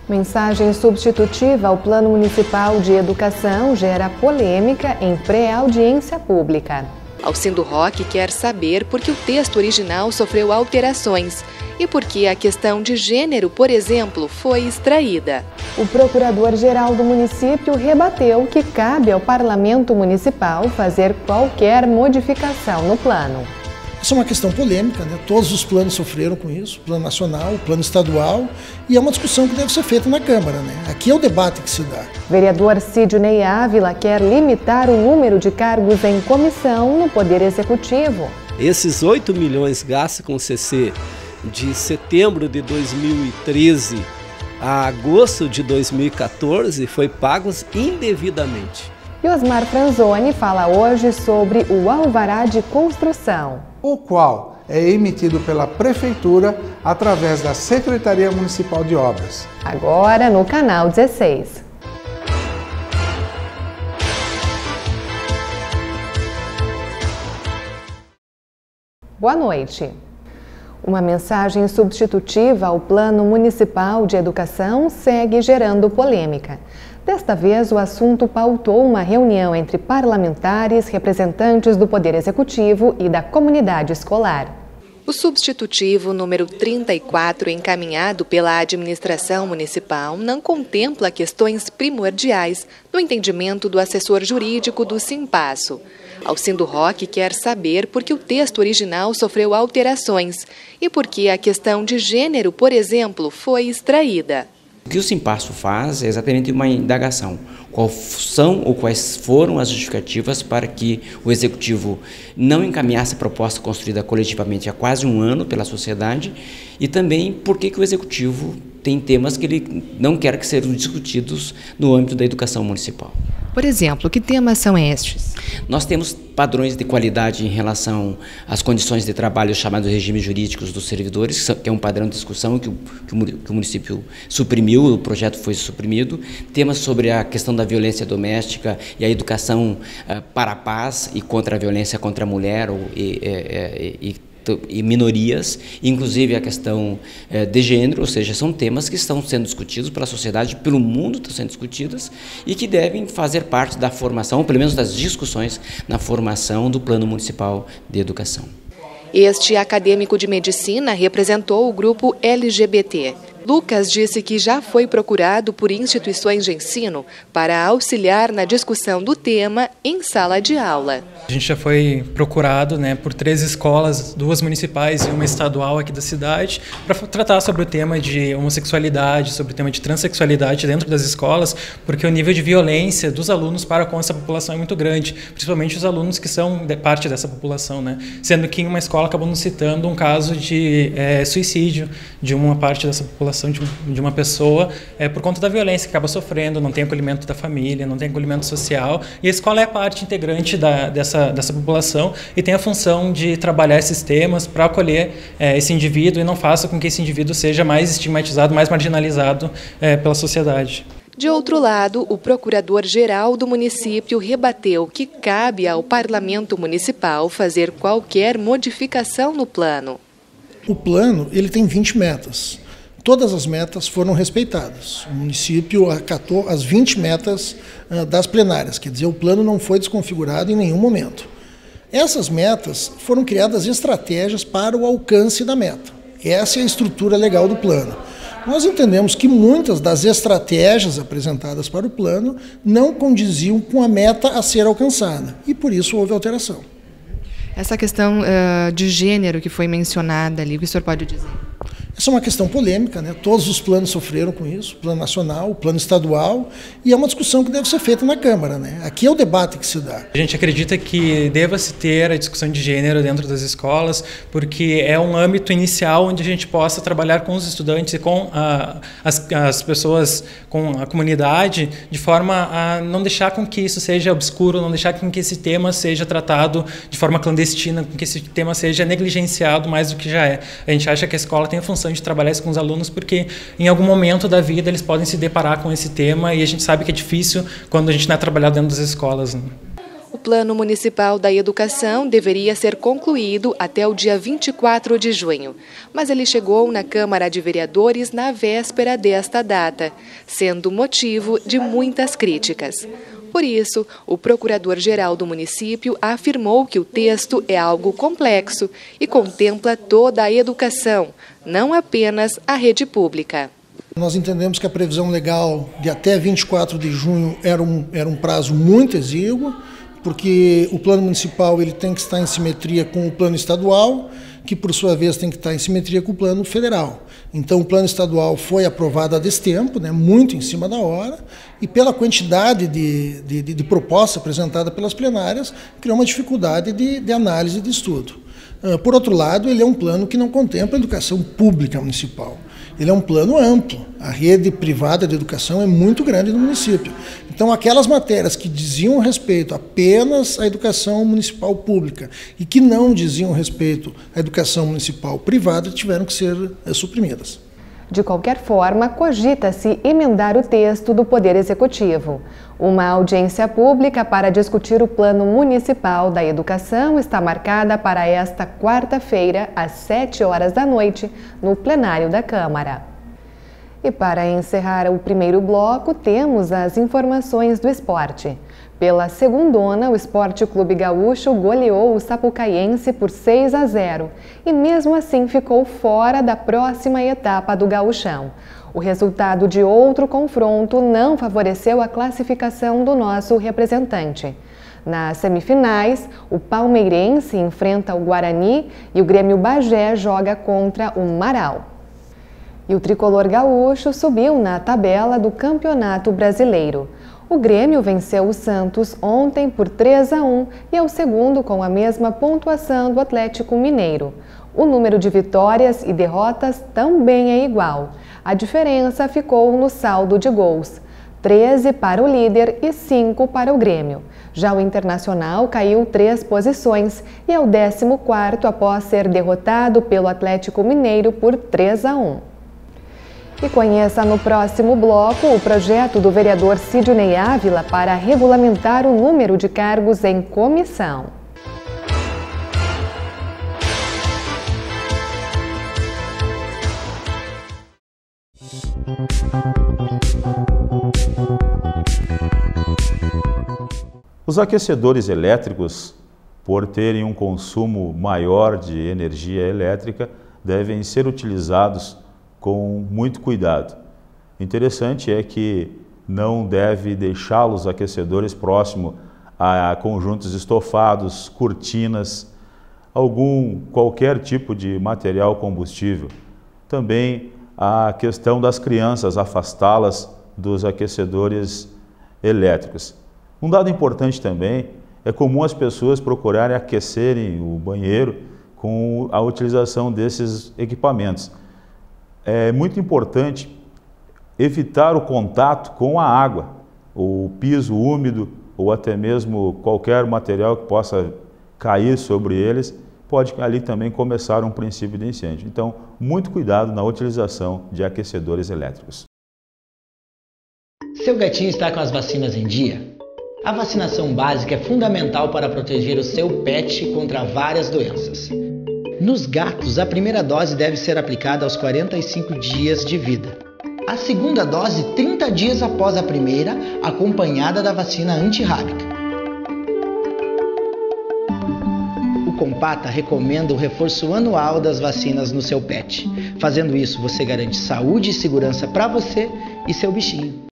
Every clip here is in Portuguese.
Mensagem substitutiva ao Plano Municipal de Educação gera polêmica em pré-audiência pública. Alcindo Roque quer saber por que o texto original sofreu alterações e por que a questão de gênero, por exemplo, foi extraída. O procurador-geral do município rebateu que cabe ao Parlamento Municipal fazer qualquer modificação no plano. Essa é uma questão polêmica, né? Todos os planos sofreram com isso, o plano nacional, o plano estadual, e é uma discussão que deve ser feita na Câmara, né? Aqui é o debate que se dá. Vereador Sidney Ávila quer limitar o número de cargos em comissão no Poder Executivo. Esses 8 milhões gastos com o CC de setembro de 2013 a agosto de 2014 foi pagos indevidamente. E Osmar Franzoni fala hoje sobre o alvará de construção, o qual é emitido pela Prefeitura através da Secretaria Municipal de Obras. Agora no Canal 16. Boa noite. Uma mensagem substitutiva ao Plano Municipal de Educação segue gerando polêmica. Desta vez, o assunto pautou uma reunião entre parlamentares, representantes do Poder Executivo e da comunidade escolar. O substitutivo número 34, encaminhado pela administração municipal, não contempla questões primordiais no entendimento do assessor jurídico do Simpasso. Alcindo Roque quer saber por que o texto original sofreu alterações e por que a questão de gênero, por exemplo, foi extraída. O que o Simpasso faz é exatamente uma indagação. Quais são ou quais foram as justificativas para que o Executivo não encaminhasse a proposta construída coletivamente há quase um ano pela sociedade e também por que o Executivo tem temas que ele não quer que sejam discutidos no âmbito da educação municipal. Por exemplo, que temas são estes? Nós temos padrões de qualidade em relação às condições de trabalho chamados regimes jurídicos dos servidores, que é um padrão de discussão que o município suprimiu, o projeto foi suprimido. Temas sobre a questão da violência doméstica e a educação para a paz e contra a violência contra a mulher e minorias, inclusive a questão de gênero, ou seja, são temas que estão sendo discutidos pela sociedade, pelo mundo estão sendo discutidos e que devem fazer parte da formação, ou pelo menos das discussões na formação do Plano Municipal de Educação. Este acadêmico de medicina representou o grupo LGBT. Lucas disse que já foi procurado por instituições de ensino para auxiliar na discussão do tema em sala de aula. A gente já foi procurado, por 3 escolas, 2 municipais e uma estadual aqui da cidade, para tratar sobre o tema de homossexualidade, sobre o tema de transexualidade dentro das escolas, porque o nível de violência dos alunos para com essa população é muito grande, principalmente os alunos que são parte dessa população, Sendo que em uma escola acabamos citando um caso de suicídio de uma parte dessa população, de uma pessoa, por conta da violência que acaba sofrendo, não tem acolhimento da família, não tem acolhimento social, e a escola é parte integrante dessa população e tem a função de trabalhar esses temas para acolher esse indivíduo e não faça com que esse indivíduo seja mais estigmatizado, mais marginalizado pela sociedade. De outro lado, o procurador-geral do município rebateu que cabe ao Parlamento Municipal fazer qualquer modificação no plano. O plano ele tem 20 metas. Todas as metas foram respeitadas. O município acatou as 20 metas das plenárias, quer dizer, o plano não foi desconfigurado em nenhum momento. Essas metas foram criadas estratégias para o alcance da meta. Essa é a estrutura legal do plano. Nós entendemos que muitas das estratégias apresentadas para o plano não condiziam com a meta a ser alcançada, e por isso houve alteração. Essa questão de gênero que foi mencionada ali, o que o senhor pode dizer? Essa é uma questão polêmica, né? Todos os planos sofreram com isso, o plano nacional, o plano estadual, e é uma discussão que deve ser feita na Câmara, né? Aqui é o debate que se dá. A gente acredita que deva-se ter a discussão de gênero dentro das escolas, porque é um âmbito inicial onde a gente possa trabalhar com os estudantes e com as pessoas, com a comunidade, de forma a não deixar com que isso seja obscuro, não deixar com que esse tema seja tratado de forma clandestina, com que esse tema seja negligenciado mais do que já é. A gente acha que a escola tem a função de trabalhar isso com os alunos, porque em algum momento da vida eles podem se deparar com esse tema e a gente sabe que é difícil quando a gente não é trabalhado dentro das escolas. O Plano Municipal da Educação deveria ser concluído até o dia 24 de junho, mas ele chegou na Câmara de Vereadores na véspera desta data, sendo motivo de muitas críticas. Por isso, o procurador-geral do município afirmou que o texto é algo complexo e contempla toda a educação, não apenas a rede pública. Nós entendemos que a previsão legal de até 24 de junho era um prazo muito exíguo, porque o plano municipal ele tem que estar em simetria com o plano estadual, que por sua vez tem que estar em simetria com o plano federal. Então o plano estadual foi aprovado a destempo, muito em cima da hora, e pela quantidade de proposta apresentada pelas plenárias, criou uma dificuldade de análise e de estudo. Por outro lado, ele é um plano que não contempla a educação pública municipal. Ele é um plano amplo. A rede privada de educação é muito grande no município. Então, aquelas matérias que diziam respeito apenas à educação municipal pública e que não diziam respeito à educação municipal privada tiveram que ser suprimidas. De qualquer forma, cogita-se emendar o texto do Poder Executivo. Uma audiência pública para discutir o Plano Municipal da Educação está marcada para esta quarta-feira, às 19h, no plenário da Câmara. E para encerrar o primeiro bloco, temos as informações do esporte. Pela segundona, o Esporte Clube Gaúcho goleou o Sapucaiense por 6-0 e mesmo assim ficou fora da próxima etapa do Gauchão. O resultado de outro confronto não favoreceu a classificação do nosso representante. Nas semifinais, o Palmeirense enfrenta o Guarani e o Grêmio Bagé joga contra o Marau. E o tricolor gaúcho subiu na tabela do Campeonato Brasileiro. O Grêmio venceu o Santos ontem por 3-1 e é o segundo com a mesma pontuação do Atlético Mineiro. O número de vitórias e derrotas também é igual. A diferença ficou no saldo de gols: 13 para o líder e 5 para o Grêmio. Já o Internacional caiu 3 posições e é o 14º após ser derrotado pelo Atlético Mineiro por 3-1. E conheça no próximo bloco o projeto do vereador Sidney Ávila para regulamentar o número de cargos em comissão. Os aquecedores elétricos, por terem um consumo maior de energia elétrica, devem ser utilizados com muito cuidado. O interessante é que não deve deixá-los os aquecedores próximo a conjuntos estofados, cortinas, qualquer tipo de material combustível. Também a questão das crianças, afastá-las dos aquecedores elétricos. Um dado importante também, é comum as pessoas procurarem aquecerem o banheiro com a utilização desses equipamentos. É muito importante evitar o contato com a água, o piso úmido ou até mesmo qualquer material que possa cair sobre eles, pode ali também começar um princípio de incêndio. Então, muito cuidado na utilização de aquecedores elétricos. Seu gatinho está com as vacinas em dia? A vacinação básica é fundamental para proteger o seu pet contra várias doenças. Nos gatos, a primeira dose deve ser aplicada aos 45 dias de vida. A segunda dose, 30 dias após a primeira, acompanhada da vacina antirrábica. O Compata recomenda o reforço anual das vacinas no seu pet. Fazendo isso, você garante saúde e segurança para você e seu bichinho.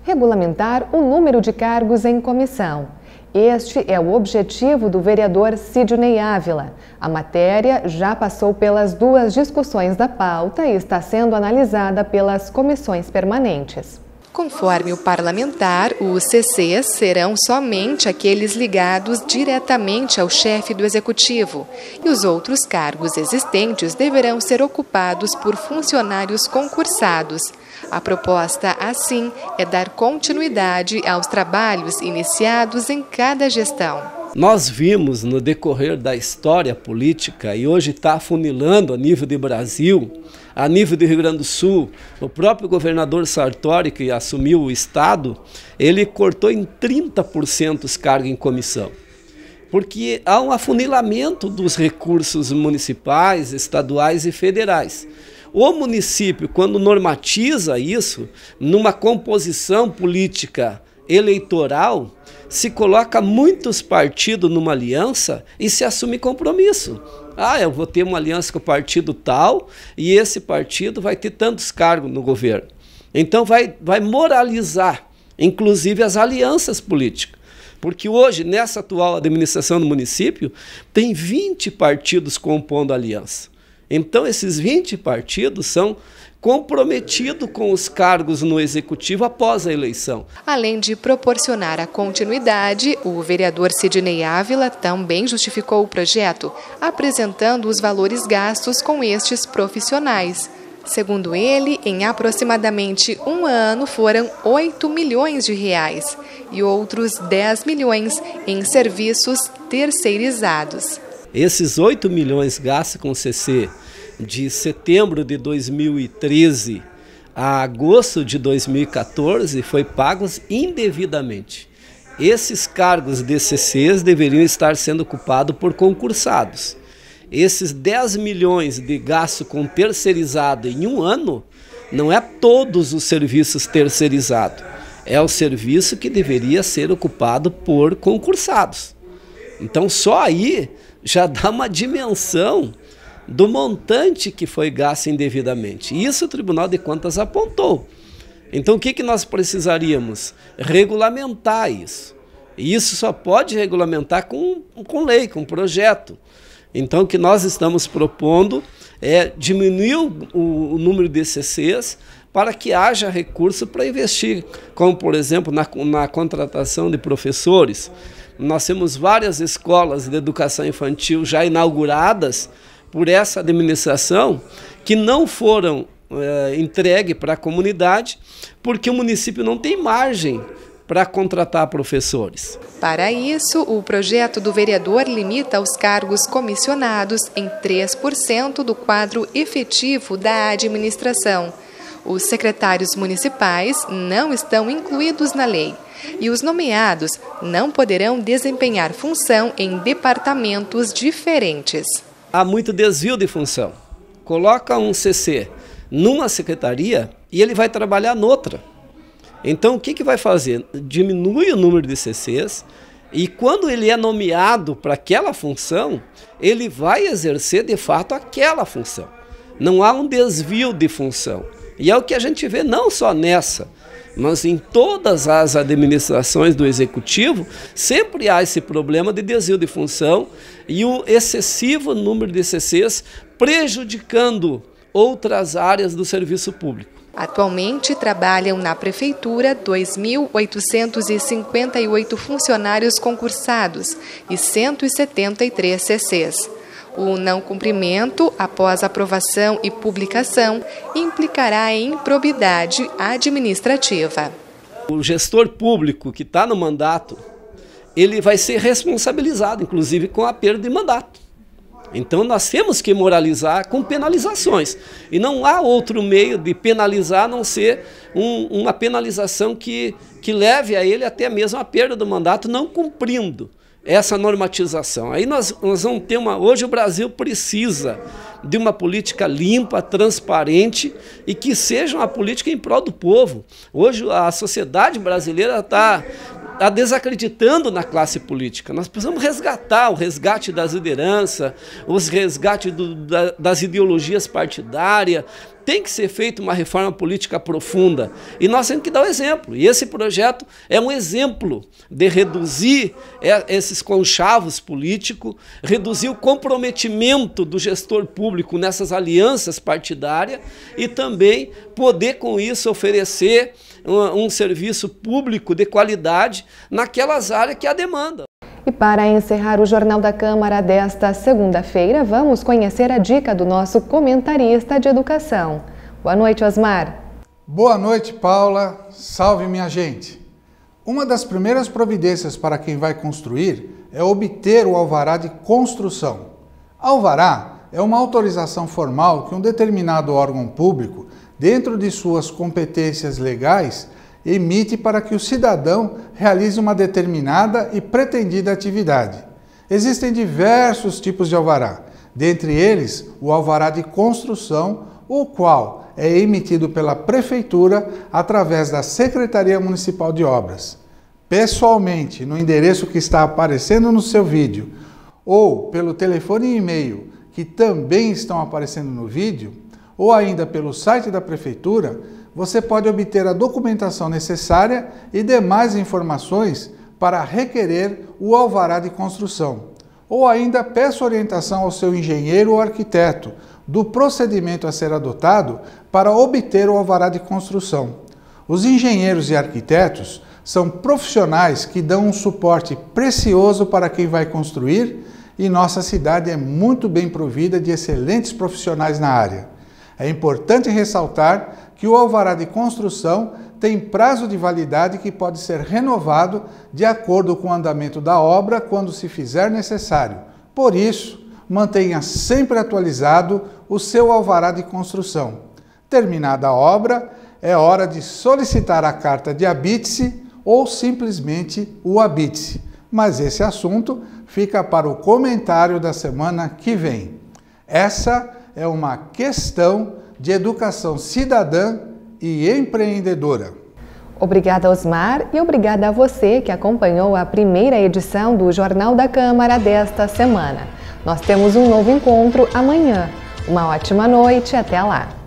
Regulamentar o número de cargos em comissão. Este é o objetivo do vereador Sidney Ávila. A matéria já passou pelas 2 discussões da pauta e está sendo analisada pelas comissões permanentes. Conforme o parlamentar, os CCs serão somente aqueles ligados diretamente ao chefe do Executivo e os outros cargos existentes deverão ser ocupados por funcionários concursados. A proposta, assim, é dar continuidade aos trabalhos iniciados em cada gestão. Nós vimos no decorrer da história política, e hoje está afunilando a nível de Brasil, a nível do Rio Grande do Sul, o próprio governador Sartori, que assumiu o Estado, ele cortou em 30% os cargos em comissão. Porque há um afunilamento dos recursos municipais, estaduais e federais. O município, quando normatiza isso, numa composição política eleitoral, se coloca muitos partidos numa aliança e se assume compromisso. Eu vou ter uma aliança com o partido tal e esse partido vai ter tantos cargos no governo. Então vai moralizar, inclusive, as alianças políticas. Porque hoje, nessa atual administração do município, tem 20 partidos compondo a aliança. Então, esses 20 partidos são comprometidos com os cargos no Executivo após a eleição. Além de proporcionar a continuidade, o vereador Sidney Ávila também justificou o projeto, apresentando os valores gastos com estes profissionais. Segundo ele, em aproximadamente um ano foram 8 milhões de reais e outros 10 milhões em serviços terceirizados. Esses 8 milhões gastos com CC de setembro de 2013 a agosto de 2014 foi pagos indevidamente. Esses cargos de CCs deveriam estar sendo ocupados por concursados. Esses 10 milhões de gasto com terceirizado em um ano não é todos os serviços terceirizados. É o serviço que deveria ser ocupado por concursados. Então só aí já dá uma dimensão do montante que foi gasto indevidamente. Isso o Tribunal de Contas apontou. Então o que nós precisaríamos? Regulamentar isso. E isso só pode regulamentar com lei, com projeto. Então o que nós estamos propondo é diminuir o número de CCs para que haja recurso para investir, como por exemplo na contratação de professores. Nós temos várias escolas de educação infantil já inauguradas por essa administração que não foram entregues para a comunidade porque o município não tem margem para contratar professores. Para isso, o projeto do vereador limita os cargos comissionados em 3% do quadro efetivo da administração. Os secretários municipais não estão incluídos na lei e os nomeados não poderão desempenhar função em departamentos diferentes. Há muito desvio de função. Coloca um CC numa secretaria e ele vai trabalhar noutra. Então o que vai fazer? Diminui o número de CCs e quando ele é nomeado para aquela função, ele vai exercer de fato aquela função. Não há um desvio de função. E é o que a gente vê não só nessa, mas em todas as administrações do Executivo, sempre há esse problema de desvio de função e o excessivo número de CCs prejudicando outras áreas do serviço público. Atualmente trabalham na Prefeitura 2.858 funcionários concursados e 173 CCs. O não cumprimento, após aprovação e publicação, implicará em improbidade administrativa. O gestor público que está no mandato, ele vai ser responsabilizado, inclusive com a perda de mandato. Então nós temos que moralizar com penalizações. E não há outro meio de penalizar a não ser uma penalização que leve a ele até mesmo a perda do mandato, não cumprindo essa normatização. Aí nós vamos ter hoje o Brasil precisa de uma política limpa, transparente e que seja uma política em prol do povo. Hoje a sociedade brasileira está desacreditando na classe política. Nós precisamos resgatar o resgate das lideranças, os resgates das ideologias partidárias. Tem que ser feita uma reforma política profunda e nós temos que dar o exemplo. E esse projeto é um exemplo de reduzir esses conchavos políticos, reduzir o comprometimento do gestor público nessas alianças partidárias e também poder com isso oferecer um serviço público de qualidade naquelas áreas que há demanda. E para encerrar o Jornal da Câmara desta segunda-feira, vamos conhecer a dica do nosso comentarista de educação. Boa noite, Osmar. Boa noite, Paula. Salve, minha gente. Uma das primeiras providências para quem vai construir é obter o alvará de construção. Alvará é uma autorização formal que um determinado órgão público, dentro de suas competências legais, emite para que o cidadão realize uma determinada e pretendida atividade. Existem diversos tipos de alvará, dentre eles o alvará de construção, o qual é emitido pela Prefeitura através da Secretaria Municipal de Obras. Pessoalmente, no endereço que está aparecendo no seu vídeo, ou pelo telefone e e-mail que também estão aparecendo no vídeo, ou ainda pelo site da Prefeitura, você pode obter a documentação necessária e demais informações para requerer o alvará de construção. Ou ainda peça orientação ao seu engenheiro ou arquiteto do procedimento a ser adotado para obter o alvará de construção. Os engenheiros e arquitetos são profissionais que dão um suporte precioso para quem vai construir e nossa cidade é muito bem provida de excelentes profissionais na área. É importante ressaltar que o alvará de construção tem prazo de validade que pode ser renovado de acordo com o andamento da obra quando se fizer necessário. Por isso, mantenha sempre atualizado o seu alvará de construção. Terminada a obra, é hora de solicitar a carta de habite-se ou simplesmente o habite-se. Mas esse assunto fica para o comentário da semana que vem. Essa é uma questão de educação cidadã e empreendedora. Obrigada, Osmar, e obrigada a você que acompanhou a primeira edição do Jornal da Câmara desta semana. Nós temos um novo encontro amanhã. Uma ótima noite e até lá!